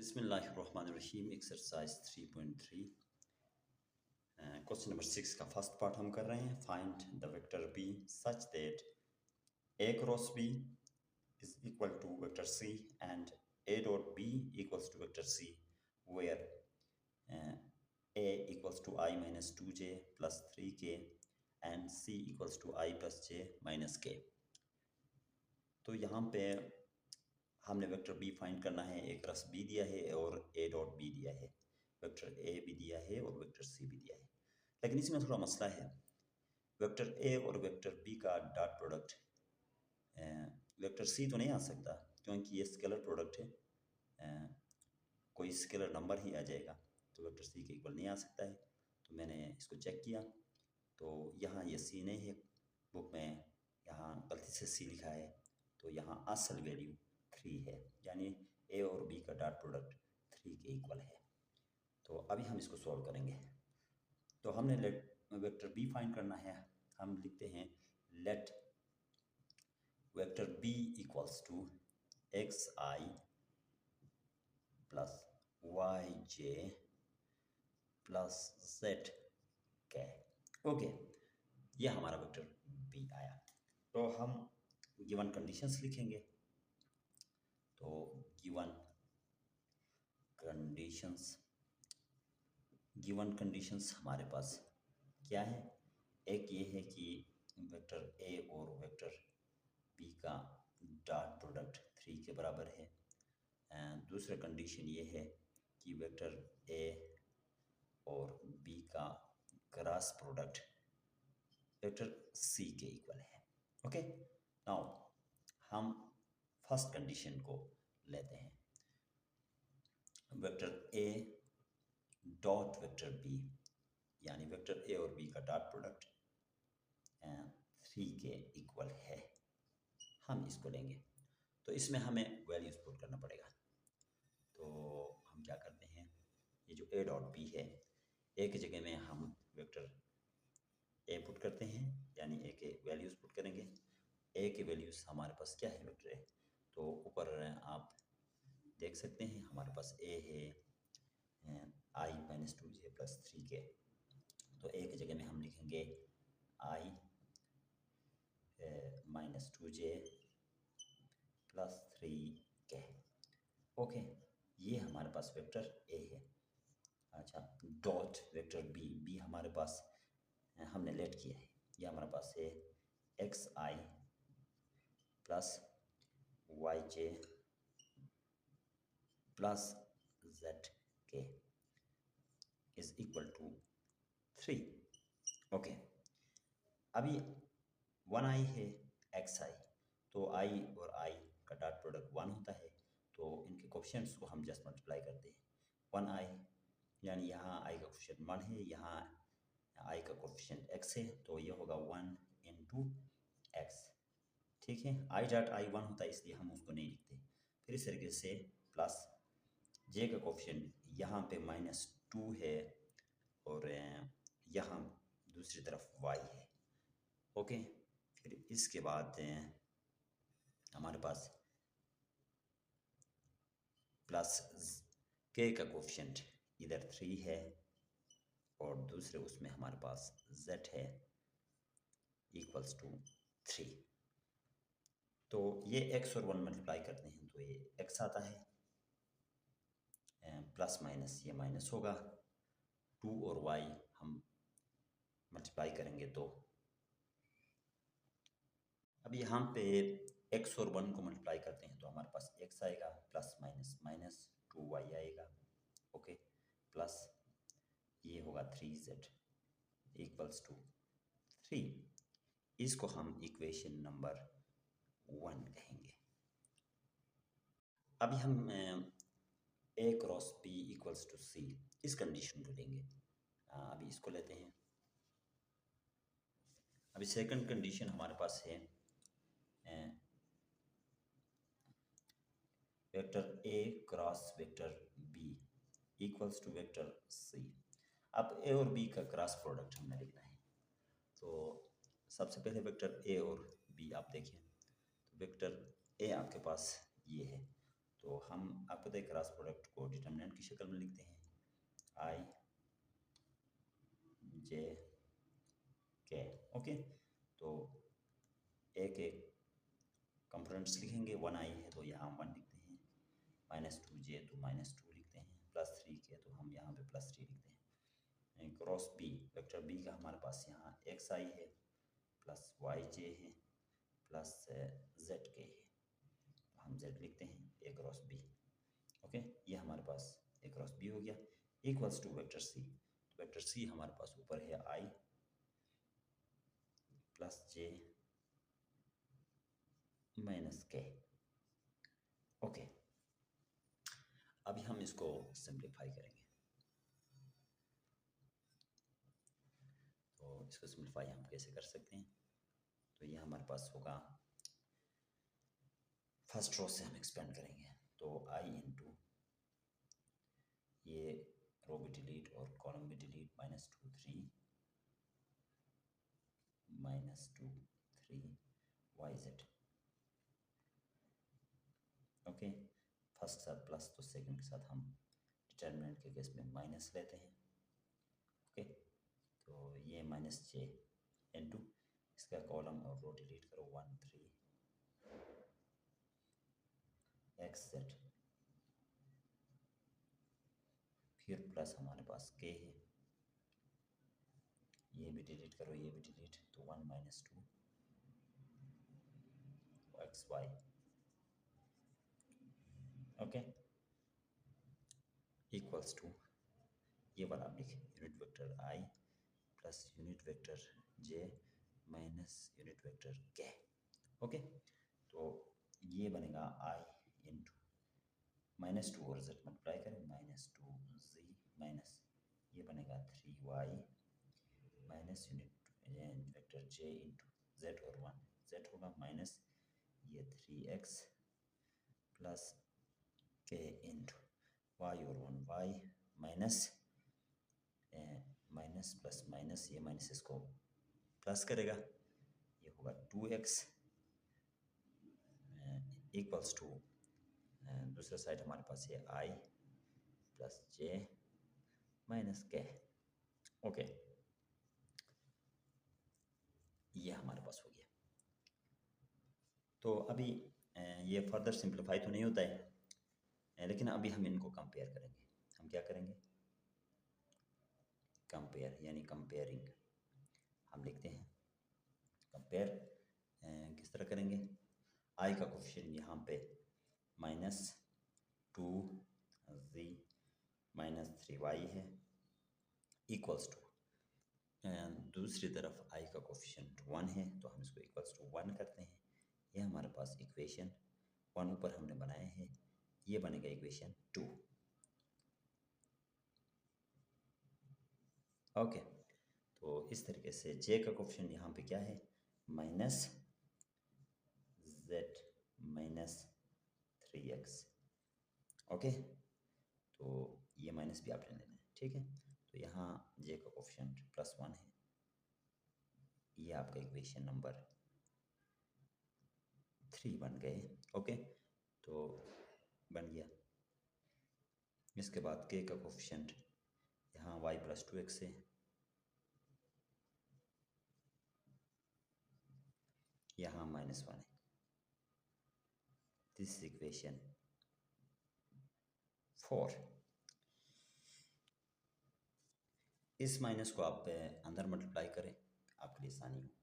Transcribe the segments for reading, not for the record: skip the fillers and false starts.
बिस्मिल्लाहिर्रहमानिर्रहीम exercise 3.3 question number 6 का first part हम कर रहे हैं। Find the vector b such that a cross b is equal to vector c and a dot b equals to vector c where a equals to i minus 2j plus 3k and c equals to i plus j minus k। तो यहाँ पे हमने vector B find करना है। ए cross B दिया है और ए dot B दिया है, वेक्टर ए भी दिया है और वेक्टर सी भी दिया है। लेकिन इसमें थोड़ा मसला है, वेक्टर ए और वेक्टर बी का डॉट प्रोडक्ट वेक्टर सी तो नहीं आ सकता क्योंकि ये स्केलर प्रोडक्ट है, कोई स्केलर नंबर ही आ जाएगा, तो वेक्टर सी के इक्वल नहीं आ सकता है। तो मैंने इसको चेक किया तो यहाँ ये सी नहीं है, बुक में यहाँ गलती से सी लिखा है, तो यहाँ असल वैल्यू 3 है, यानी ए और बी का डॉट प्रोडक्ट 3 के इक्वल है। तो अभी हम इसको सॉल्व करेंगे। तो हमने वेक्टर बी फाइंड करना है। हम लिखते हैं let vector b equals to x i plus y j plus z k. Okay, ये हमारा वेक्टर बी आया। तो हम गिवन कंडीशंस लिखेंगे। तो गिवन कंडीशंस हमारे पास क्या है? एक ये है कि वेक्टर ए और वेक्टर बी का डॉट प्रोडक्ट 3 के बराबर है। दूसरा कंडीशन ये है कि वेक्टर ए और बी का क्रॉस प्रोडक्ट वेक्टर सी के इक्वल है। ओके, नाउ हम फर्स्ट कंडीशन को लेते हैं। Vector A dot vector B, यानी वेक्टर ए और बी का डॉट प्रोडक्ट 3 के इक्वल है। हम इसको लेंगे तो इसमें हमें वैल्यूज पुट करना पड़ेगा। तो हम क्या करते हैं, ये जो ए डॉट बी है, ए की जगह में हम वेक्टर ए पुट करते हैं, यानी ए के वैल्यूज पुट करेंगे। ए के वैल्यूज हमारे पास क्या है, वेक्टर ए। तो ऊपर आप देख सकते हैं हमारे पास ए है आई माइनस 2j प्लस 3k। तो ए की जगह में हम लिखेंगे आई minus 2j plus 3k। Okay, ये हमारे पास वेक्टर ए है। अच्छा, डॉट वेक्टर बी, बी हमारे पास हमने लेट किया है, ये हमारे पास है x i plus y j plus z के इज इक्वल टू 3। ओके, अभी 1i है एक्स आई, तो आई और आई का डॉट प्रोडक्ट 1 होता है, तो इनके कोफिशिएंट्स को हम जस्ट मल्टीप्लाई करते हैं। 1i यानी यहाँ आई का कोफिशिएंट 1 है, यहाँ आई का कोफिशिएंट x है, तो ये होगा 1 इंटू एक्स। ठीक है, आई डॉट आई 1 होता है इसलिए हम उसको नहीं लिखते। फिर इस तरीके से प्लस जे का कोफिशिएंट यहाँ पे -2 है और यहाँ दूसरी तरफ y है। ओके, फिर इसके बाद हमारे पास प्लस k का कोफिशिएंट इधर 3 है और दूसरे उसमें हमारे पास z है इक्वल्स टू 3। तो ये x और 1 मल्टीप्लाई करते हैं तो ये x आता है, प्लस माइनस ये माइनस होगा, 2 और y हम मल्टीप्लाई करेंगे तो अब यहाँ पे x और 1 को मल्टीप्लाई करते हैं तो हमारे पास x आएगा, प्लस माइनस माइनस 2y आएगा। ओके, प्लस ये होगा 3z इक्वल्स टू 3। इसको हम इक्वेशन नंबर 1 कहेंगे। अभी हम ए क्रॉस बी इक्वल्स टू सी, इस कंडीशन को लेंगे। अभी इसको लेते हैं। अभी सेकंड कंडीशन हमारे पास है vector a cross vector b equals to vector c. अब ए और बी का क्रॉस प्रोडक्ट हमने लिखना है। तो सबसे पहले वेक्टर ए और बी आप देखें, तो वेक्टर ए आपके पास ये है, तो हम आपको पता है क्रॉस प्रोडक्ट को डिटर्मिनेंट की शक्ल में लिखते हैं आई जे के। ओके, तो एक एक कंपोनेंट्स लिखेंगे। 1i है तो यहाँ 1 लिखते हैं, -2j तो -2 लिखते हैं, +3k तो हम यहाँ पे +3 लिखते हैं। क्रॉस b, वेक्टर b का हमारे पास यहाँ xi है प्लस yj है प्लस zk है, तो हम z लिखते हैं a क्रॉस b। ओके, ये हमारे पास a क्रॉस b हो गया, इक्वल्स टू वेक्टर c। तो वेक्टर c हमारे पास ऊपर है i plus j minus k। Okay, अभी हम इसको सिंप्लीफाई करेंगे। तो इसको सिंप्लीफाई हम कैसे कर सकते हैं? तो ये हमारे पास होगा, फर्स्ट रो से हम एक्सपेंड करेंगे तो i इंटू ये रो भी डिलीट और कॉलम भी डिलीट, -2 3 -2 3 yz। ओके, फर्स्ट साथ प्लस तो सेकंड के साथ हम डिटर्मिनेंट के केस में माइनस लेते हैं। ओके, तो ये -j इंटू इसका कॉलम और रो डिलीट करो 1 3 xz, फिर प्लस हमारे पास k है, ये भी डिलीट करो ये भी डिलीट, तो 1 -2 xy। ओके, इक्वल्स टू ये वाला आप लिखें unit vector i plus unit vector j minus unit vector k। Okay, तो ये बनेगा i इंटू -2 और z मल्टीप्लाई करें, -2z माइनस ये बनेगा 3y minus unit vector j into z और 1 z होगा माइनस ये 3x plus k into y और 1 y minus minus plus minus, ये माइनस इसको प्लस करेगा, ये होगा 2x इक्वल्स टू दूसरा साइड हमारे पास है i plus j minus k। Okay, ये हमारे पास हो गया। तो अभी ये फर्दर सिंप्लीफाई तो नहीं होता है, लेकिन अभी हम इनको कंपेयर करेंगे। हम क्या करेंगे? कंपेयर, यानी कंपेयरिंग हम लिखते हैं। कंपेयर किस तरह करेंगे? i का कोफिशिएंट यहाँ पे -2z माइनस 3y है इक्वल्स टू, दूसरी तरफ i का कोफिशिएंट 1 है तो हम इसको इक्वल्स टू 1 करते हैं। ये हमारे पास इक्वेशन 1 ऊपर हमने बनाए हैं, ये बनेगा इक्वेशन 2। ओके, तो इस तरीके से j का कोफिशिएंट यहाँ पे क्या है? -z minus 3x। ओके, तो ये माइनस भी आपने लेना है, ठीक है। तो यहाँ j का कोफिशिएंट +1 है, ये आपका इक्वेशन नंबर 3 बन गए। ओके, तो बन गया। इसके बाद k का कोफिशिएंट यहाँ y प्लस 2x है, यहाँ -1 है। This equation 4। इस माइनस को आप अंदर मल्टीप्लाई करें, आपके लिए आसानी होगी।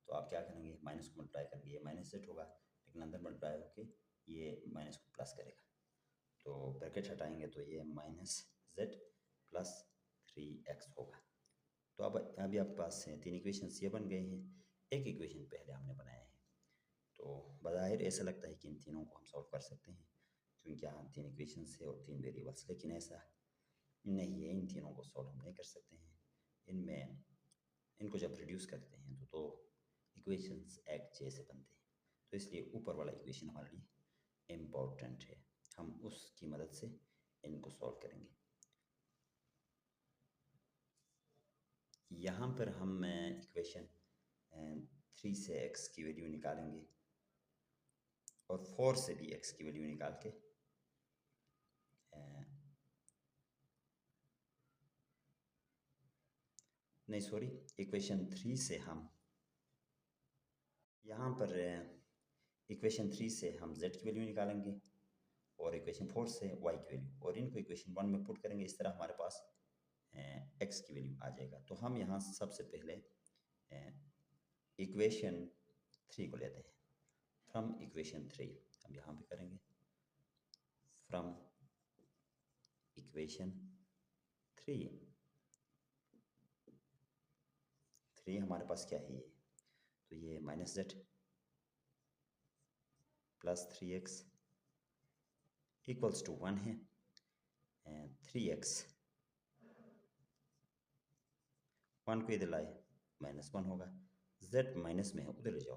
तो आप क्या करेंगे? माइनस को मल्टीप्लाई करेंगे, ये -z होगा, लेकिन अंदर मल्टीप्लाई होके ये माइनस को प्लस करेगा। तो ब्रैकेट हटाएंगे तो ये -z प्लस 3x होगा। तो अब अभी आपके पास 3 इक्वेशन ये बन गए हैं, एक इक्वेशन पहले हमने बनाया है। तो बज़ाहिर ऐसा लगता है कि इन तीनों को हम सॉल्व कर सकते हैं क्योंकि यहाँ 3 इक्वेशन है और 3 वेरिएबल्स, लेकिन ऐसा नहीं है। इन तीनों को सॉल्व हम नहीं कर सकते हैं। इनको जब रिड्यूस करते हैं तो इक्वेशंस एक j से बनते हैं, तो इसलिए ऊपर वाला इक्वेशन हमारे लिए इम्पोर्टेंट है। हम उसकी मदद से इनको सॉल्व करेंगे। यहाँ पर हम इक्वेशन 3 से x की वैल्यू निकालेंगे और 4 से भी x की वैल्यू निकाल के नहीं सॉरी, इक्वेशन 3 से हम यहाँ पर इक्वेशन 3 से हम z की वैल्यू निकालेंगे और इक्वेशन 4 से y की वैल्यू, और इनको इक्वेशन 1 में पुट करेंगे। इस तरह हमारे पास x की वैल्यू आ जाएगा। तो हम यहाँ सबसे पहले इक्वेशन 3 को लेते हैं। फ्रॉम इक्वेशन 3 हम यहाँ पे करेंगे, फ्रॉम इक्वेशन 3 हमारे पास क्या है, ये तो ये minus z plus 3x equals to 1 है, 3x 1 को इधर लाए माइनस 1 होगा, z माइनस में है उधर ले जाओ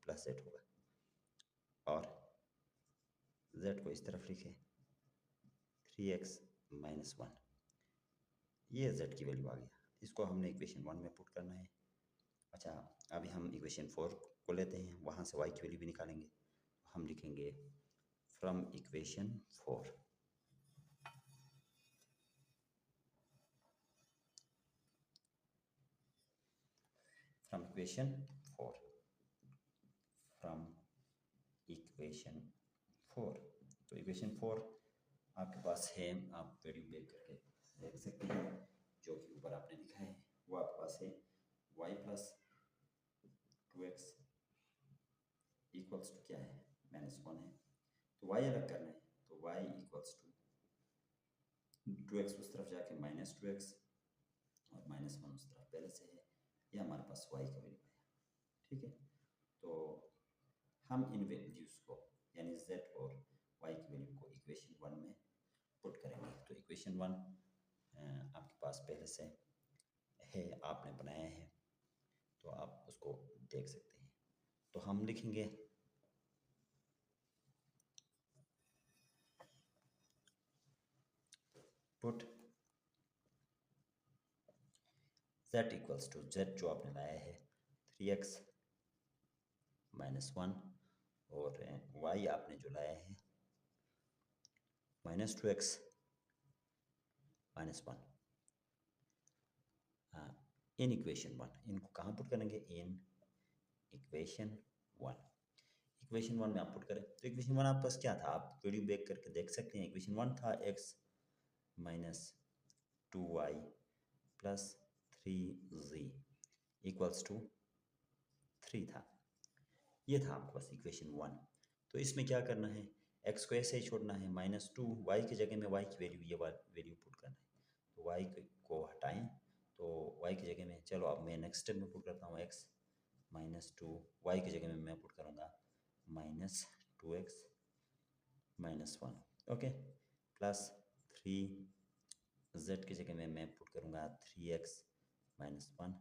प्लस z होगा, और z को इस तरफ लिखे 3x माइनस 1, ये z की वैल्यू आ गया। इसको हमने इक्वेशन 1 में पुट करना है। अच्छा, अभी हम इक्वेशन 4 को लेते हैं, वहाँ से y की वैल्यू भी निकालेंगे। हम लिखेंगे from equation 4 from equation 4 from equation 4। तो इक्वेशन 4 आपके पास है, आप वैल्यू बेक करके देख सकते हैं, जो कि ऊपर आपने लिखा है वो आपके पास है y plus 2x equals to क्या है, -1 है। तो y अलग करना है, तो y इक्वल्स टू 2x उस तरफ जाके -2x और -1 उस तरफ पहले से है। ये हमारे पास y का वैल्यू आया। ठीक है, तो हम इन वैल्यूज़ को यानी z और y की वैल्यू को इक्वेशन 1 में पुट करेंगे। तो इक्वेशन 1 आपके पास पहले से है, आपने बनाया है, तो आप उसको देख सकते हैं। तो हम लिखेंगे put z equals to z जो आपने लाया है 3x माइनस 1 और y आपने जो लाया है -2x माइनस 1 इन इक्वेशन 1। इनको कहाँ पुट करेंगे, इन इक्वेशन 1। इक्वेशन 1 में आप पुट करें तो इक्वेशन 1 आपके पास क्या था, आप वीडियो बैक करके देख सकते हैं। इक्वेशन 1 था x minus 2y plus 3z equals to 3 था। ये था आपके पास इक्वेशन 1। तो इसमें क्या करना है, x को ऐसे ही छोड़ना है, -2 y की जगह में y की वैल्यू, ये वैल्यू पुट करना है। तो y को हटाएं, तो y की जगह में, चलो अब मैं नेक्स्ट स्टेप में पुट करता हूँ x -2, y की जगह में मैं पुट करूँगा -2x minus 1, okay, plus 3 z की जगह में मैं पुट करूँगा 3x माइनस 1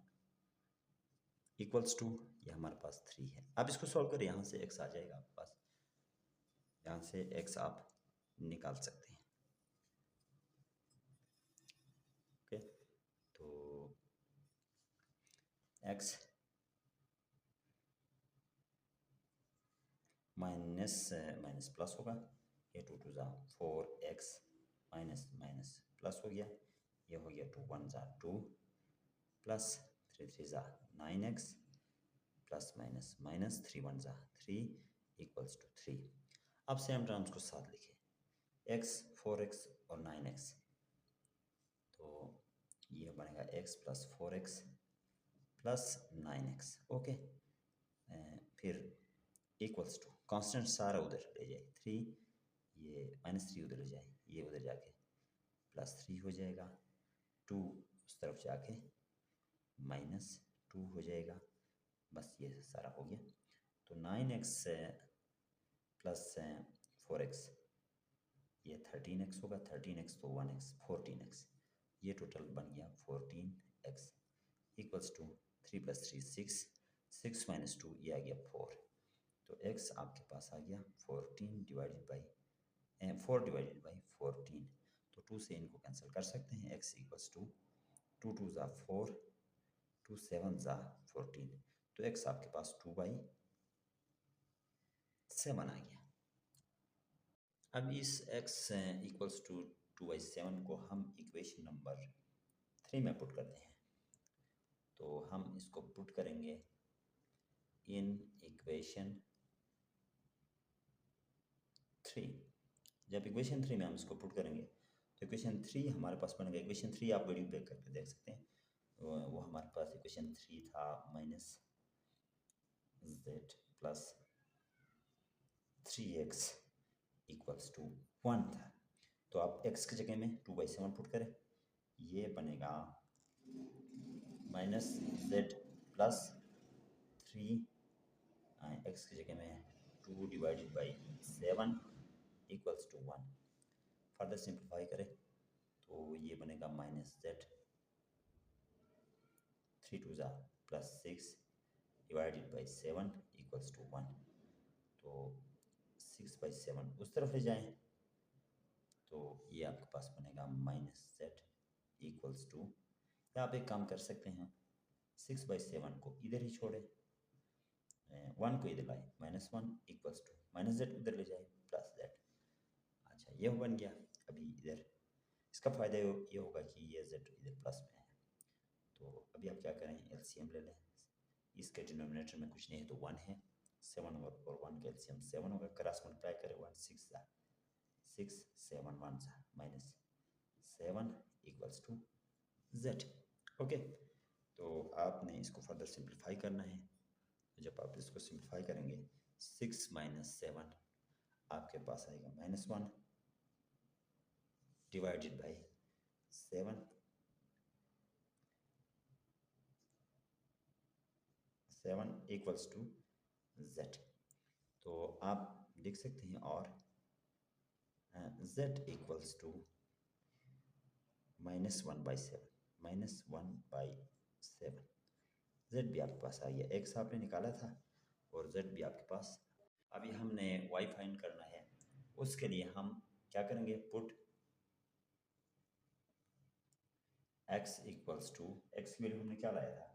इक्वल्स टू, ये हमारे पास 3 है। अब इसको सॉल्व करें, यहाँ से x आ जाएगा आपके पास, यहाँ से x आप निकाल सकते हैं। ओके, तो x माइनस प्लस होगा, ये 2 2 ज़ा 4x माइनस माइनस प्लस हो गया, ये हो गया 2 1 ज़ा 2 प्लस 3 3 ज़ा 9x प्लस माइनस माइनस 3 1 ज़ा 3 इक्वल्स टू 3। अब सेम टर्म्स को साथ लिखें, x 4x और 9x, तो ये बनेगा x plus 4x plus 9x, okay. फिर इक्वल्स टू कांस्टेंट सारा उधर ले जाए, 3 ये -3 उधर ले जाए, ये उधर जाके +3 हो जाएगा, 2 उस तरफ जाके -2 हो जाएगा, बस ये सारा हो गया। तो 9x प्लस 4x ये 13x होगा, 13x तो 1x 14x, ये टोटल बन गया 14x इक्वल्स टू 3 + 3 6, 6 - 2 ये आ गया 4। तो x आपके पास आ गया 14 डिवाइडेड बाई 4 डिवाइडेड बाई 14। तो 2 से इनको कैंसिल कर सकते हैं, x इक्वल्स टू 2 2 ज़ा 4, 2 7 ज़ा 14, तो x आपके पास 2/7 आ गया। अब इस x इक्वल्स टू 2/7 को हम इक्वेशन नंबर 3 में पुट करते हैं। तो हम इसको पुट करेंगे इन इक्वेशन 3। जब इक्वेशन 3 में हम इसको पुट करेंगे तो इक्वेशन 3 हमारे पास बनेगा, इक्वेशन 3 आप वीडियो बैक करके देख सकते हैं। वो हमारे पास इक्वेशन 3 था minus z plus 3x equals to 1 था। तो आप x की जगह में 2/7 पुट करें, ये बनेगा माइनस z प्लस 3 x की जगह में 2 divided by 7 equals to 1। Further simplify करें तो ये बनेगा minus z 3 2 plus 6 divided by 7 equals to 1। तो 6/7 उस तरफ ले जाएं तो ये आपके पास बनेगा माइनस z इक्वल्स टू, या आप एक काम कर सकते हैं 6/7 को इधर ही छोड़े, 1 को इधर लाए, -1 इक्वल्स टू माइनस z इधर ले जाए प्लस z। अच्छा ये बन गया। अभी इधर इसका फ़ायदा ये होगा कि ये z इधर प्लस में है। तो अभी आप क्या करें, एलसीएम ले लें। इसके डिनोमिनेटर में कुछ नहीं है तो 1 है, 7 और 1 का एलसीएम 7 होगा, क्रॉस मल्टीप्लाई करें 1 6 6 7 1 minus 7 equals to z। Okay, तो आपने इसको फर्दर सिंप्लीफाई करना है। जब आप इसको सिंप्लीफाई करेंगे 6 माइनस 7 आपके पास आएगा -1 divided by 7 equals to z। तो आप लिख सकते हैं और z इक्वल्स टू -1/7 -1/7। z भी आपके पास आ गया, x आपने निकाला था और z भी आपके पास। अभी हमने y फाइंड करना है, उसके लिए हम क्या करेंगे, put x equals to, x की वैल्यू हमने क्या लाया था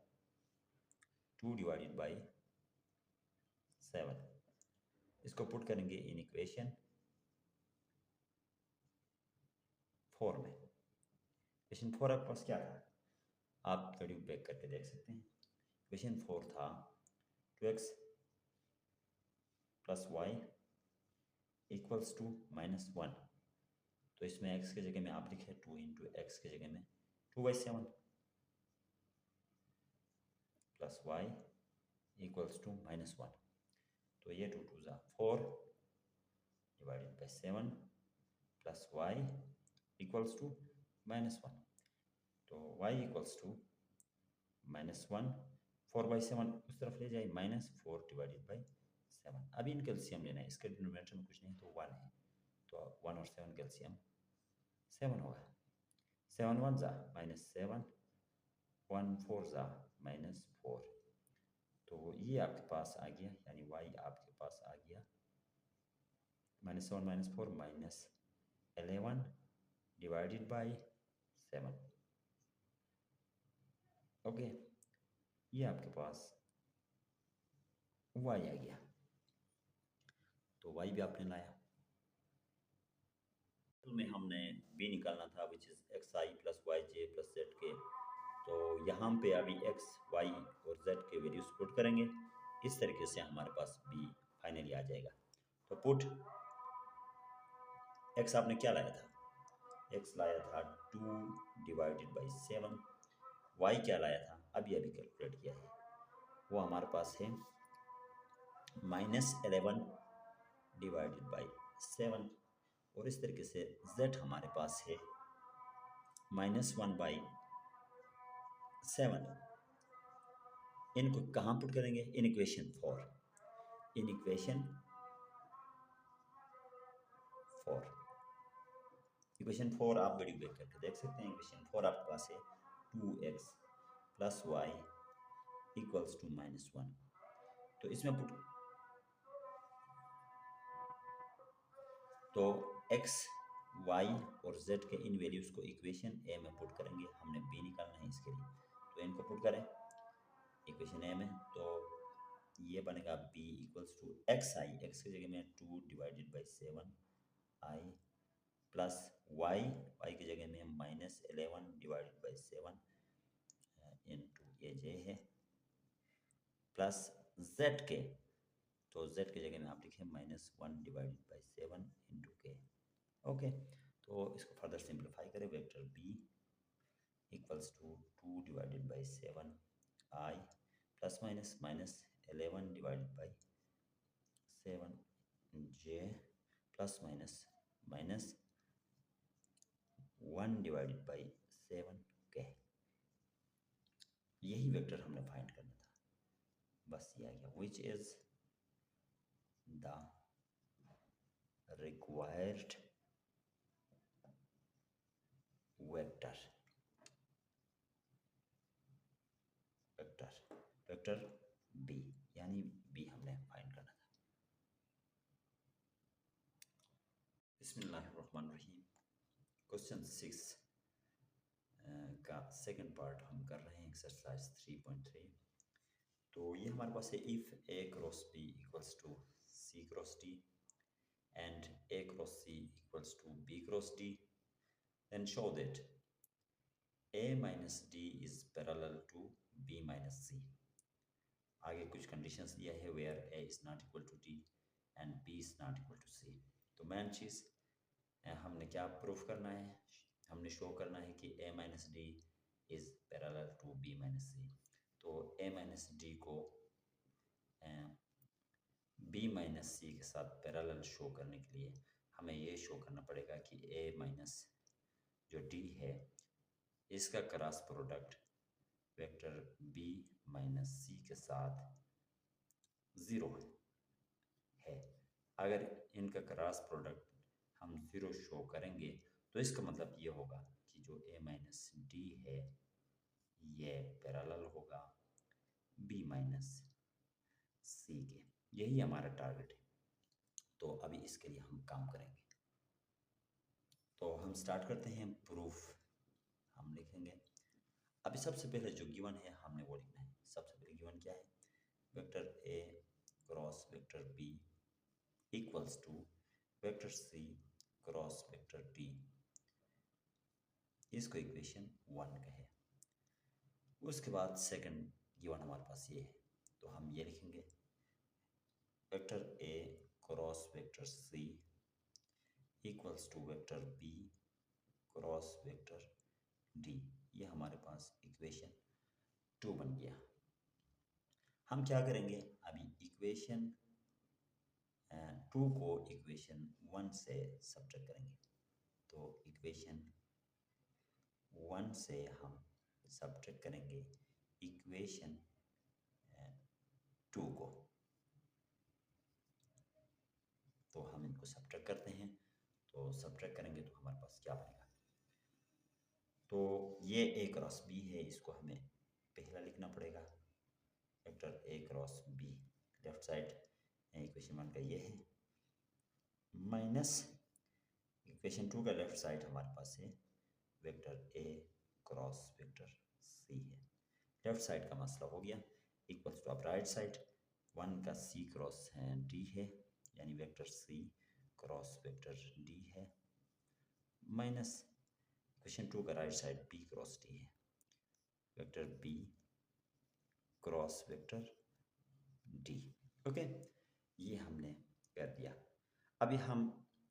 2 डिवाइडेड बाई 7। इसको पुट करेंगे इन इक्वेशन 4 में। इक्वेशन 4 आपके पास क्या था, आप वीडियो बैक करके देख सकते हैं। इक्वेशन 4 था 2x plus y equals to -1। तो इसमें x की जगह में आप लिखे 2 इंटू एक्स की जगह में 2/7 प्लस वाई इक्वल्स टू -1। तो ये 2 2 4 divided by 7 plus y equals to -1। तो y इक्वल्स टू -1, 4/7 उस तरफ ले जाए, -4 डिवाइडेड बाई 7। अभी इनका एलसीएम लेना है, इसके डिनोमिनेटर में कुछ नहीं तो 1 है, तो 1 और 7 का एलसीएम 7 होगा। 7 1 -7, 1 4 -4। तो ये आपके पास आ गया, यानी y आपके पास आ गया -7 -4 -11 डिवाइडेड बाई 7। ओके, ये आपके पास y आ गया। तो y भी आपने लाया। में हमने b निकालना था, which is xi plus yj plus zk। तो यहाँ पे अभी x, y और z के वैल्यूज पुट करेंगे, इस तरीके से हमारे पास b फाइनली आ जाएगा। तो पुट x आपने क्या लाया था, x लाया था 2 डिवाइडेड बाई 7। y क्या लाया था, अभी कैलकुलेट किया है, वो हमारे पास है -11 डिवाइडेड बाई 7। और इस तरीके से z हमारे पास है -1/7। इनको कहाँ पुट करेंगे, इन इक्वेशन 4। इन इक्वेशन 4 आप वीडियो बैक करके देख सकते हैं। इक्वेशन 4 आपके पास है 2x plus y equals to -1। तो इसमें पुट, तो x, y और z के इन वैल्यूज़ को इक्वेशन a में पुट करेंगे। हमने b निकालना है इसके लिए, तो इनको पुट करें इक्वेशन a में। तो ये बनेगा b equals to xi, x की जगह में 2 divided by 7 i plus y, y की जगह में -11 डिवाइडेड बाई 7 इंटू के जे है प्लस जेड के, तो जेड की जगह में आप लिखें -1/7 इंटू के। ओके, तो इसको फर्दर सिंप्लीफाई करें, vector b equals to 2/7 i plus minus -11/7 j plus minus -1/7 k. यही वेक्टर हमने फाइंड करना था, बस ये आ गया। Which is the required vector B, यानी बी हमने फाइंड करना था। बिस्मिल्लाहिर्रहमानिर्रहीम। क्वेश्चन 6 का सेकंड पार्ट हम कर रहे हैं, एक्सरसाइज 3.3। तो ये हमारे पास है, if a cross b equals to c cross d and a cross c equals to b cross d, then show that a minus d is parallel to b minus c। आगे कुछ conditions दिया है, where a is not equal to d and b is not equal to c। तो main चीज़ हमने क्या proof करना है, हमने शो करना है कि a minus d is parallel to b minus c। तो a minus d को b minus c के साथ पैरेलल शो करने के लिए हमें ये शो करना पड़ेगा कि a माइनस जो d है इसका cross product vector b minus c के साथ 0 है। अगर इनका क्रॉस प्रोडक्ट हम 0 शो करेंगे तो इसका मतलब ये होगा कि जो a माइनस d है ये पैरेलल होगा b माइनस c के। यही हमारा टारगेट है। तो अभी इसके लिए हम काम करेंगे। तो हम स्टार्ट करते हैं प्रूफ। हम लिखेंगे, अभी सबसे पहले जो गिवन है हमने वो लिखना है। सबसे पहले गिवन क्या है, vector a cross vector b equals to vector c cross vector d, इसको इक्वेशन 1 कहे। उसके बाद सेकंड गिवन हमारे पास ये है, तो हम ये लिखेंगे, vector a cross vector c equals to vector b cross vector d। ये हमारे पास इक्वेशन 2 बन गया। हम क्या करेंगे, अभी इक्वेशन 2 को इक्वेशन 1 से सब्ट्रैक्ट करेंगे। तो इक्वेशन 1 से हम सब्ट्रैक्ट करेंगे इक्वेशन 2 को। तो हम इनको सब्ट्रैक्ट करते हैं, तो सब्ट्रैक्ट करेंगे तो हमारे पास क्या बनेगा। तो ये a क्रॉस b है, इसको हमें पहला लिखना पड़ेगा, vector a cross b left side equation 1 का ये है, माइनस इक्वेशन 2 का लेफ्ट साइड हमारे पास है vector a cross vector c है। लेफ्ट साइड का मसला हो गया, इक्वल्स टू अब राइट साइड 1 का c क्रॉस d है, यानी vector c cross vector d है, माइनस इक्वेशन 2 का right side b cross d है, vector b cross vector d। Okay, ये हमने कर दिया। अभी हम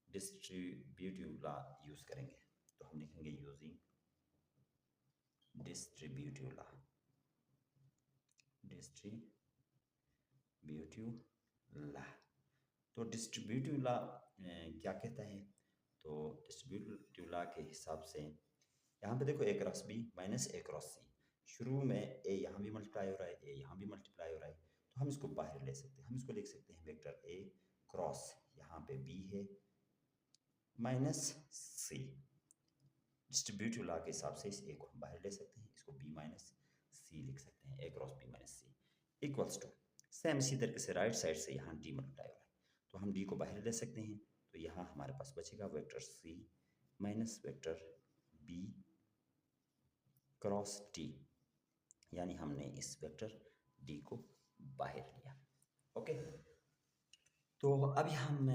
डिस्ट्रीब्यूटिव लॉ यूज करेंगे। तो हम लिखेंगे यूजिंग डिस्ट्रीब्यूटिव लॉ। तो डिस्ट्रीब्यूटिव लॉ क्या कहता है, तो डिस्ट्रीब्यूटिव लॉ के हिसाब से यहाँ पे देखो a cross b minus a cross c, शुरू में a यहाँ भी मल्टीप्लाई हो रहा है, a यहाँ भी मल्टीप्लाई हो रहा है, तो हम इसको बाहर ले सकते हैं। हम इसको लिख सकते हैं वेक्टर a क्रॉस यहाँ पे b है माइनस c। डिस्ट्रीब्यूटिव लॉ के हिसाब से इस a को हम बाहर ले सकते हैं, इसको b माइनस c लिख सकते हैं, a cross b minus c equals to same इसी तरीके से राइट साइड से यहाँ d मल्टीप्लाई हो रहा है, तो हम d को बाहर ले सकते हैं। तो यहाँ हमारे पास बचेगा vector c minus vector b cross d, यानी हमने इस वेक्टर d को बाहर लिया। ओके, तो अभी हम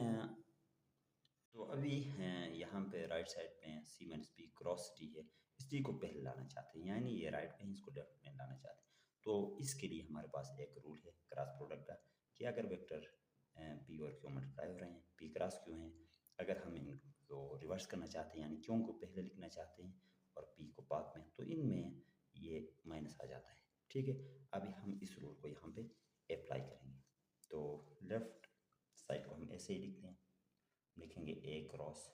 यहाँ पे राइट साइड में c minus b cross d है, इस d को पहले लाना चाहते हैं, यानी ये राइट में इसको लेफ्ट में लाना चाहते हैं। तो इसके लिए हमारे पास एक रूल है क्रॉस प्रोडक्ट का कि अगर वेक्टर पी और क्यू मल्टीप्लाई हो रहे हैं, पी क्रॉस क्यू हैं, अगर हम इनको रिवर्स करना चाहते हैं यानी क्यू को पहले लिखना चाहते हैं और पी को बाद में, तो इनमें ये माइनस आ जाता है। ठीक है, अभी हम इस रूल को यहाँ पे अप्लाई करेंगे। तो लेफ्ट साइड को हम ऐसे ही लिखते हैं, लिखेंगे A cross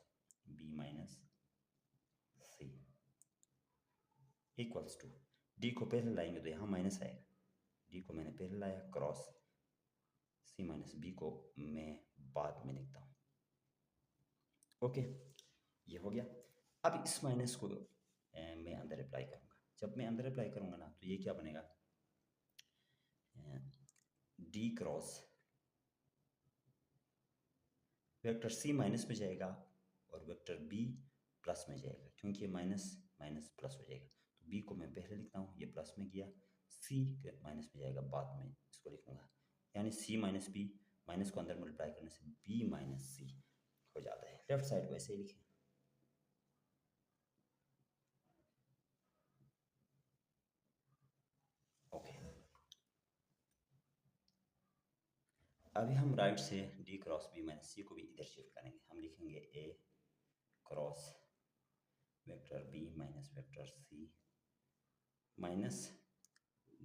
B minus C equals to, D को पहले लाएंगे तो यहाँ माइनस आएगा, डी को मैंने पहले लाया, क्रॉस सी माइनस बी को मैं बाद में लिखता हूँ। ओके, ये हो गया। अब इस माइनस को मैं अंदर अप्लाई करूँगा। जब मैं अंदर अप्लाई करूँगा ना, तो ये क्या बनेगा, डी क्रॉस वेक्टर सी माइनस में जाएगा और वेक्टर बी प्लस में जाएगा, क्योंकि ये माइनस माइनस प्लस हो जाएगा। तो बी को मैं पहले लिखता हूँ, ये प्लस में गया, सी माइनस में जाएगा, बाद में इसको लिखूंगा, यानी सी माइनस बी, माइनस को अंदर मल्टीप्लाई करने से बी माइनस सी हो जाता है। लेफ्ट साइड को ऐसे ही लिखें। ओके, अभी हम राइट से D cross B minus C को भी इधर शिफ्ट करेंगे। हम लिखेंगे A cross vector B minus vector C minus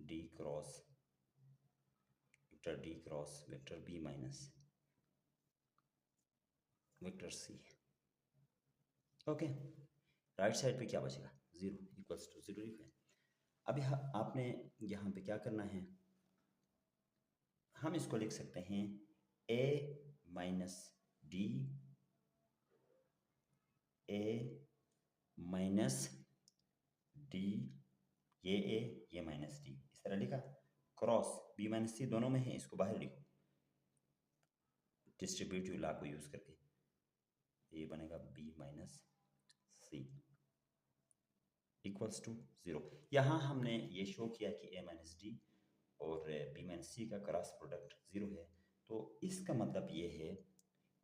D cross vector D cross vector B minus vector C. Okay, right side पे क्या बचेगा, जीरो इक्वल्स टू जीरो लिखा है। अभी आपने यहाँ पे क्या करना है, हम इसको लिख सकते हैं ए माइनस डी, ए माइनस डी, ये माइनस डी, इस तरह लिखा, क्रॉस बी माइनस सी दोनों में है, इसको बाहर लिखो डिस्ट्रीब्यूटिव लॉ को यूज करके, ये बनेगा b minus C equals to zero. यहाँ हमने ये शो किया कि ए माइनस डी और बी माइनस सी का क्रॉस प्रोडक्ट जीरो है, तो इसका मतलब ये है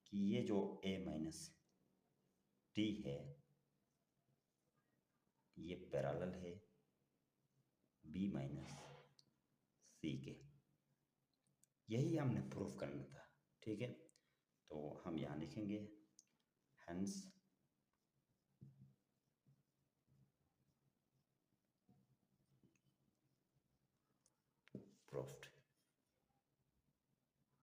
कि ये जो ए माइनस डी है ये पैरेलल है बी माइनस सी के, यही हमने प्रूफ करना था। ठीक है, तो हम यहाँ लिखेंगे हेंस